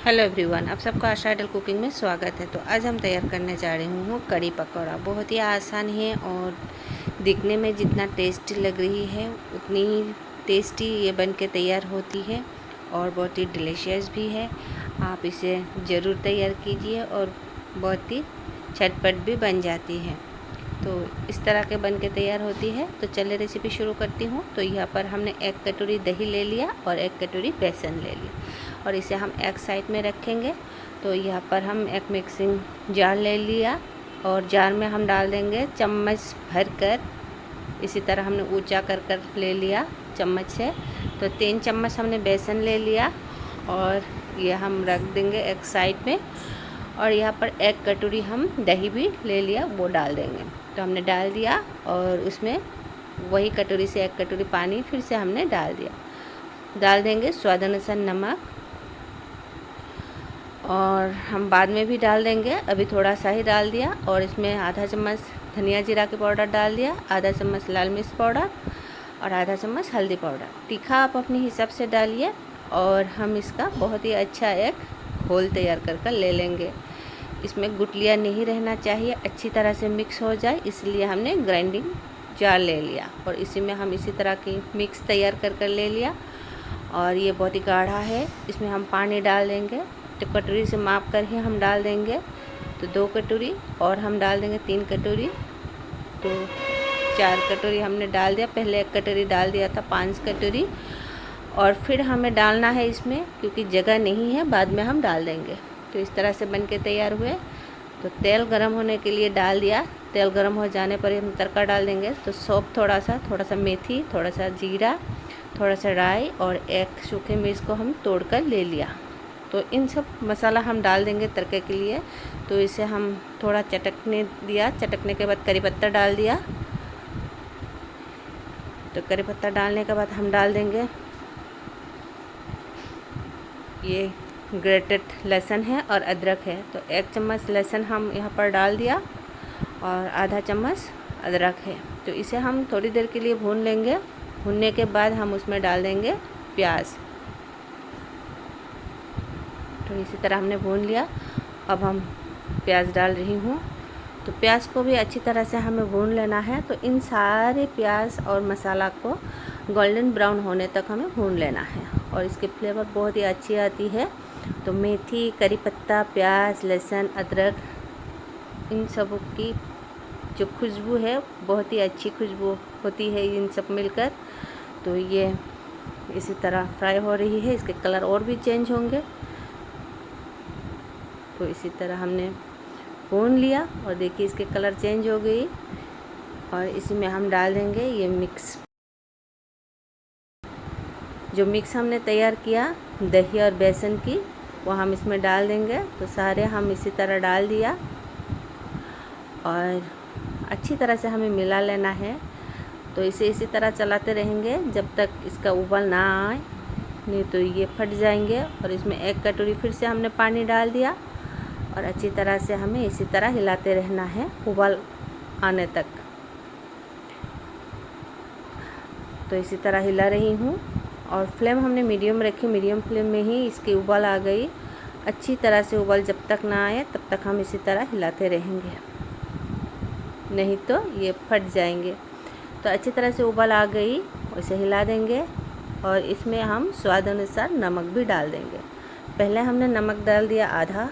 Hello everyone, आप सबका आशा idol cooking में स्वागत है। तो आज हम तैयार करने जा रहे हूँ कड़ी पकौड़ा। बहुत ही आसान है और दिखने में जितना टेस्टी लग रही है उतनी ही टेस्टी ये बन के तैयार होती है और बहुत ही डिलीशियस भी है। आप इसे ज़रूर तैयार कीजिए और बहुत ही झटपट भी बन जाती है। तो इस तरह के बन के तैयार होती है। तो चलिए रेसिपी शुरू करती हूँ। तो यहाँ पर हमने 1 कटोरी दही ले लिया और 1 कटोरी बेसन ले लिया और इसे हम एक साइड में रखेंगे। तो यहाँ पर हम एक मिक्सिंग जार ले लिया और जार में हम डाल देंगे चम्मच भर कर। इसी तरह हमने ऊंचा कर कर ले लिया चम्मच से। तो 3 चम्मच हमने बेसन ले लिया और ये हम रख देंगे एक साइड में। और यहाँ पर 1 कटोरी हम दही भी ले लिया, वो डाल देंगे। तो हमने डाल दिया और उसमें वही कटोरी से 1 कटोरी पानी फिर से हमने डाल दिया। डाल देंगे स्वाद अनुसार नमक और हम बाद में भी डाल देंगे, अभी थोड़ा सा ही डाल दिया। और इसमें आधा चम्मच धनिया जीरा के पाउडर डाल दिया, आधा चम्मच लाल मिर्च पाउडर और आधा चम्मच हल्दी पाउडर। तीखा आप अपने हिसाब से डालिए। और हम इसका बहुत ही अच्छा एक घोल तैयार कर ले लेंगे। इसमें गुठलियाँ नहीं रहना चाहिए, अच्छी तरह से मिक्स हो जाए, इसलिए हमने ग्राइंडिंग जार ले लिया और इसी में हम इसी तरह की मिक्स तैयार कर ले लिया। और ये बहुत ही गाढ़ा है, इसमें हम पानी डाल देंगे। तो कटोरी से माप कर ही हम डाल देंगे। तो 2 कटोरी और हम डाल देंगे 3 कटोरी। तो 4 कटोरी हमने डाल दिया, पहले 1 कटोरी डाल दिया था, 5 कटोरी। और फिर हमें डालना है इसमें, क्योंकि जगह नहीं है, बाद में हम डाल देंगे। तो इस तरह से बन के तैयार हुए। तो तेल गरम होने के लिए डाल दिया। तेल गरम हो जाने पर हम तड़का डाल देंगे। तो सौंफ थोड़ा सा मेथी, थोड़ा सा जीरा, थोड़ा सा राई और 1 सूखे मिर्च को हम तोड़कर ले लिया। तो इन सब मसाला हम डाल देंगे तड़के के लिए। तो इसे हम थोड़ा चटकने दिया। चटकने के बाद करी पत्ता डाल दिया। तो करी पत्ता डालने के बाद हम डाल देंगे ये ग्रेटेड लहसुन है और अदरक है। तो 1 चम्मच लहसुन हम यहाँ पर डाल दिया और आधा चम्मच अदरक है। तो इसे हम थोड़ी देर के लिए भून लेंगे। भूनने के बाद हम उसमें डाल देंगे प्याज। तो इसी तरह हमने भून लिया। अब हम प्याज डाल रही हूँ। तो प्याज को भी अच्छी तरह से हमें भून लेना है। तो इन सारे प्याज और मसाला को गोल्डन ब्राउन होने तक हमें भून लेना है और इसके फ्लेवर बहुत ही अच्छी आती है। तो मेथी, करी पत्ता, प्याज, लहसुन, अदरक, इन सब की जो खुशबू है बहुत ही अच्छी खुशबू होती है इन सब मिलकर। तो ये इसी तरह फ्राई हो रही है, इसके कलर और भी चेंज होंगे। तो इसी तरह हमने भून लिया और देखिए इसके कलर चेंज हो गई। और इसी में हम डाल देंगे ये मिक्स, जो मिक्स हमने तैयार किया दही और बेसन की, वो हम इसमें डाल देंगे। तो सारे हम इसी तरह डाल दिया और अच्छी तरह से हमें मिला लेना है। तो इसे इसी तरह चलाते रहेंगे जब तक इसका उबाल ना आए, नहीं तो ये फट जाएंगे। और इसमें 1 कटोरी फिर से हमने पानी डाल दिया और अच्छी तरह से हमें इसी तरह हिलाते रहना है उबाल आने तक। तो इसी तरह हिला रही हूँ और फ्लेम हमने मीडियम रखी। मीडियम फ्लेम में ही इसकी उबाल आ गई। अच्छी तरह से उबाल जब तक ना आए तब तक हम इसी तरह हिलाते रहेंगे, नहीं तो ये फट जाएंगे। तो अच्छी तरह से उबाल आ गई, इसे हिला देंगे और इसमें हम स्वाद अनुसार नमक भी डाल देंगे। पहले हमने नमक डाल दिया आधा,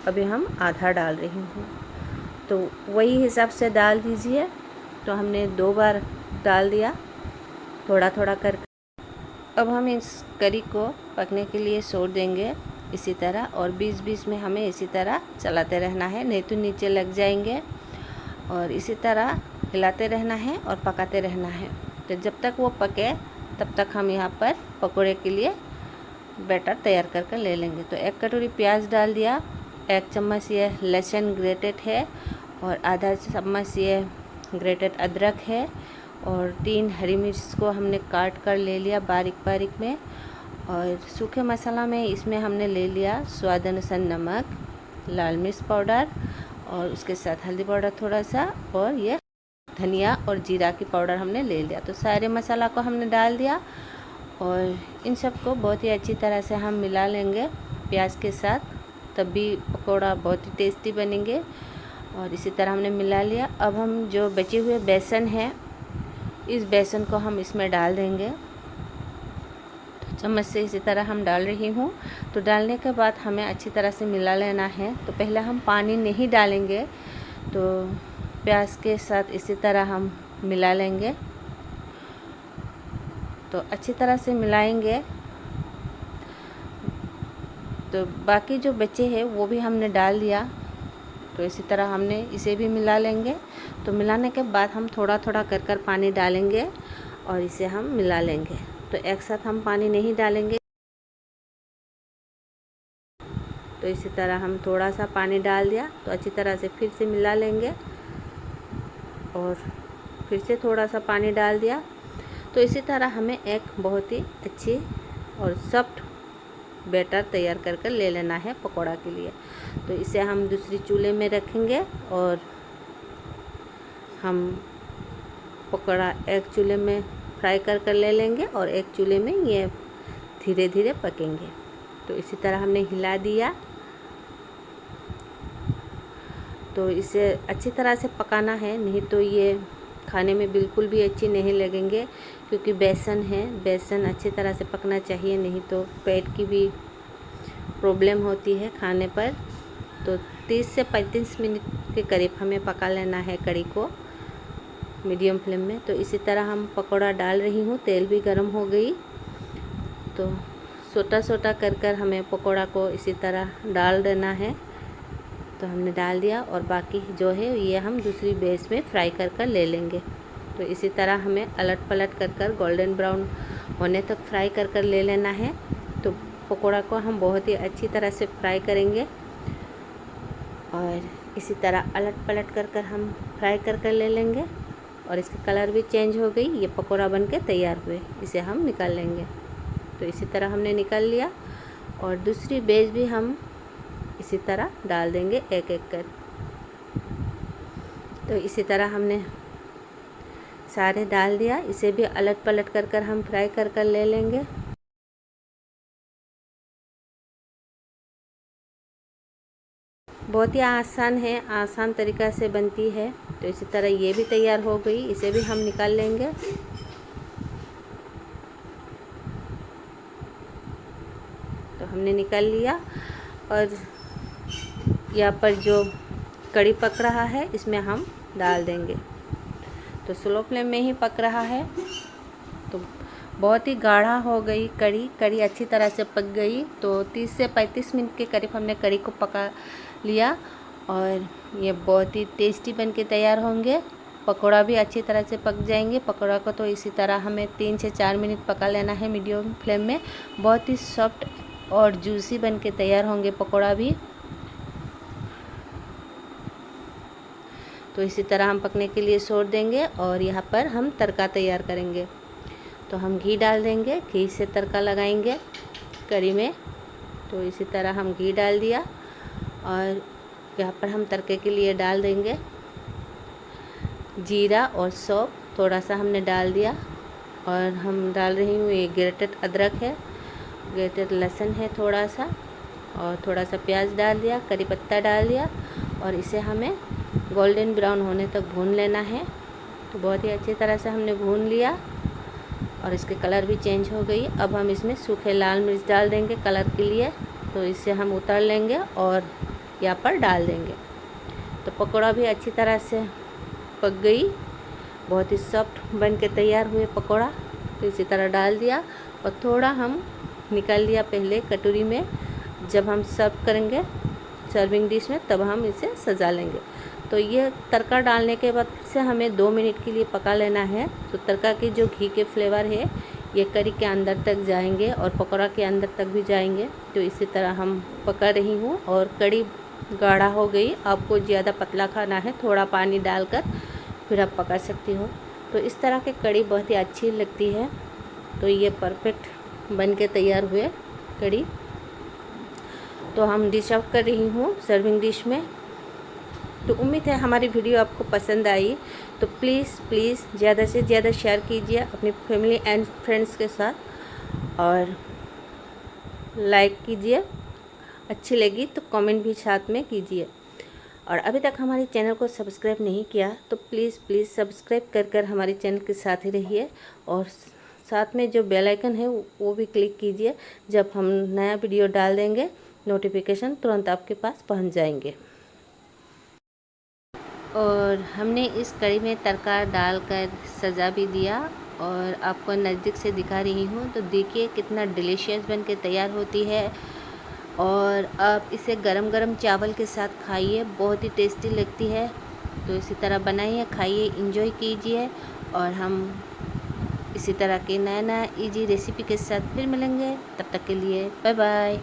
अभी हम आधा डाल रही हूँ। तो वही हिसाब से डाल दीजिए। तो हमने 2 बार डाल दिया, थोड़ा थोड़ा कर। अब हम इस करी को पकने के लिए छोड़ देंगे इसी तरह, और बीच बीच में हमें इसी तरह चलाते रहना है, नहीं तो नीचे लग जाएंगे। और इसी तरह हिलाते रहना है और पकाते रहना है। तो जब तक वो पके तब तक हम यहाँ पर पकोड़े के लिए बैटर तैयार कर ले लेंगे। तो 1 कटोरी प्याज डाल दिया, 1 चम्मच ये लहसुन ग्रेटेड है और आधा चम्मच ये ग्रेटेड अदरक है और 3 हरी मिर्च को हमने काट कर ले लिया बारीक बारीक में। और सूखे मसाला में इसमें हमने ले लिया स्वाद अनुसार नमक, लाल मिर्च पाउडर और उसके साथ हल्दी पाउडर थोड़ा सा, और ये धनिया और जीरा की पाउडर हमने ले लिया। तो सारे मसाला को हमने डाल दिया और इन सब को बहुत ही अच्छी तरह से हम मिला लेंगे। प्याज के साथ, तब भी पकौड़ा बहुत ही टेस्टी बनेंगे। और इसी तरह हमने मिला लिया। अब हम जो बचे हुए बेसन है, इस बेसन को हम इसमें डाल देंगे। तो चम्मच से इसी तरह हम डाल रही हूँ। तो डालने के बाद हमें अच्छी तरह से मिला लेना है। तो पहले हम पानी नहीं डालेंगे, तो प्याज के साथ इसी तरह हम मिला लेंगे। तो अच्छी तरह से मिलाएंगे। तो बाकी जो बचे हैं वो भी हमने डाल दिया। तो इसी तरह हमने इसे भी मिला लेंगे। तो मिलाने के बाद हम थोड़ा थोड़ा कर पानी डालेंगे और इसे हम मिला लेंगे। तो एक साथ हम पानी नहीं डालेंगे। तो इसी तरह हम थोड़ा सा पानी डाल दिया। तो अच्छी तरह से फिर से मिला लेंगे और फिर से थोड़ा सा पानी डाल दिया। तो इसी तरह हमें एक बहुत ही अच्छी और सॉफ्ट बैटर तैयार कर ले लेना है पकौड़ा के लिए। तो इसे हम दूसरी चूल्हे में रखेंगे और हम पकौड़ा एक चूल्हे में फ्राई कर ले लेंगे और एक चूल्हे में ये धीरे धीरे पकेंगे। तो इसी तरह हमने हिला दिया। तो इसे अच्छी तरह से पकाना है, नहीं तो ये खाने में बिल्कुल भी अच्छी नहीं लगेंगे, क्योंकि बेसन है, बेसन अच्छी तरह से पकना चाहिए, नहीं तो पेट की भी प्रॉब्लम होती है खाने पर। तो 30 से 35 मिनट के करीब हमें पका लेना है कड़ी को मीडियम फ्लेम में। तो इसी तरह हम पकौड़ा डाल रही हूँ। तेल भी गर्म हो गई। तो छोटा छोटा कर हमें पकौड़ा को इसी तरह डाल देना है। तो हमने डाल दिया और बाकी जो है ये हम दूसरी बेस में फ्राई कर ले लेंगे। तो इसी तरह हमें अलट पलट कर गोल्डन ब्राउन होने तक फ्राई कर ले लेना है। तो पकोड़ा को हम बहुत ही अच्छी तरह से फ्राई करेंगे और इसी तरह अलट पलट कर हम फ्राई कर ले लेंगे। और इसकी कलर भी चेंज हो गई। ये पकोड़ा बन के तैयार हुए। इसे हम निकाल लेंगे। तो इसी तरह हमने निकाल लिया और दूसरी बेस भी हम इसी तरह डाल देंगे एक एक कर। तो इसी तरह हमने सारे डाल दिया। इसे भी अलट पलट कर हम फ्राई कर ले लेंगे। बहुत ही आसान है, आसान तरीक़ा से बनती है। तो इसी तरह ये भी तैयार हो गई। इसे भी हम निकाल लेंगे। तो हमने निकाल लिया और यहाँ पर जो कड़ी पक रहा है इसमें हम डाल देंगे। तो स्लो फ्लेम में ही पक रहा है। तो बहुत ही गाढ़ा हो गई कड़ी अच्छी तरह से पक गई। तो 30 से 35 मिनट के करीब हमने कड़ी को पका लिया और ये बहुत ही टेस्टी बन के तैयार होंगे। पकौड़ा भी अच्छी तरह से पक जाएंगे। पकौड़ा को तो इसी तरह हमें 3 से 4 मिनट पका लेना है मीडियम फ्लेम में। बहुत ही सॉफ्ट और जूसी बन के तैयार होंगे पकौड़ा भी। तो इसी तरह हम पकने के लिए छोड़ देंगे और यहाँ पर हम तड़का तैयार करेंगे। तो हम घी डाल देंगे, घी से तड़का लगाएंगे करी में। तो इसी तरह हम घी डाल दिया और यहाँ पर हम तड़के के लिए डाल देंगे जीरा और सौंफ, थोड़ा सा हमने डाल दिया। और हम डाल रही हूँ ये ग्रेटेड अदरक है, ग्रेटेड लहसुन है थोड़ा सा, और थोड़ा सा प्याज डाल दिया, करी पत्ता डाल दिया और इसे हमें गोल्डन ब्राउन होने तक भून लेना है। तो बहुत ही अच्छी तरह से हमने भून लिया और इसके कलर भी चेंज हो गई। अब हम इसमें सूखे लाल मिर्च डाल देंगे कलर के लिए। तो इससे हम उतार लेंगे और यहाँ पर डाल देंगे। तो पकौड़ा भी अच्छी तरह से पक गई। बहुत ही सॉफ्ट बन के तैयार हुए पकौड़ा। तो इसी तरह डाल दिया और थोड़ा हम निकाल लिया पहले कटोरी में। जब हम सर्व करेंगे सर्विंग डिश में तब हम इसे सजा लेंगे। तो ये तड़का डालने के बाद से हमें 2 मिनट के लिए पका लेना है। तो तड़का की जो घी के फ्लेवर है ये करी के अंदर तक जाएंगे और पकौड़ा के अंदर तक भी जाएंगे। तो इसी तरह हम पका रही हूँ और कड़ी गाढ़ा हो गई। आपको ज़्यादा पतला खाना है, थोड़ा पानी डालकर फिर आप पका सकती हो। तो इस तरह की कड़ी बहुत ही अच्छी लगती है। तो ये परफेक्ट बन के तैयार हुए कड़ी। तो हम डिश आउट कर रही हूँ सर्विंग डिश में। तो उम्मीद है हमारी वीडियो आपको पसंद आई। तो प्लीज़ ज़्यादा से ज़्यादा शेयर कीजिए अपनी फैमिली एंड फ्रेंड्स के साथ और लाइक कीजिए अच्छी लगी तो कमेंट भी साथ में कीजिए। और अभी तक हमारे चैनल को सब्सक्राइब नहीं किया तो प्लीज़ सब्सक्राइब कर हमारे चैनल के साथ ही रहिए, और साथ में जो बेल आइकन है वो भी क्लिक कीजिए। जब हम नया वीडियो डाल देंगे नोटिफिकेशन तुरंत आपके पास पहुंच जाएंगे। और हमने इस कढ़ी में तड़का डालकर सजा भी दिया और आपको नज़दीक से दिखा रही हूँ। तो देखिए कितना डिलीशियस बन के तैयार होती है, और आप इसे गरम गरम चावल के साथ खाइए, बहुत ही टेस्टी लगती है। तो इसी तरह बनाइए, खाइए, इंजॉय कीजिए, और हम इसी तरह के नया इजी रेसिपी के साथ फिर मिलेंगे। तब तक के लिए बाय बाय।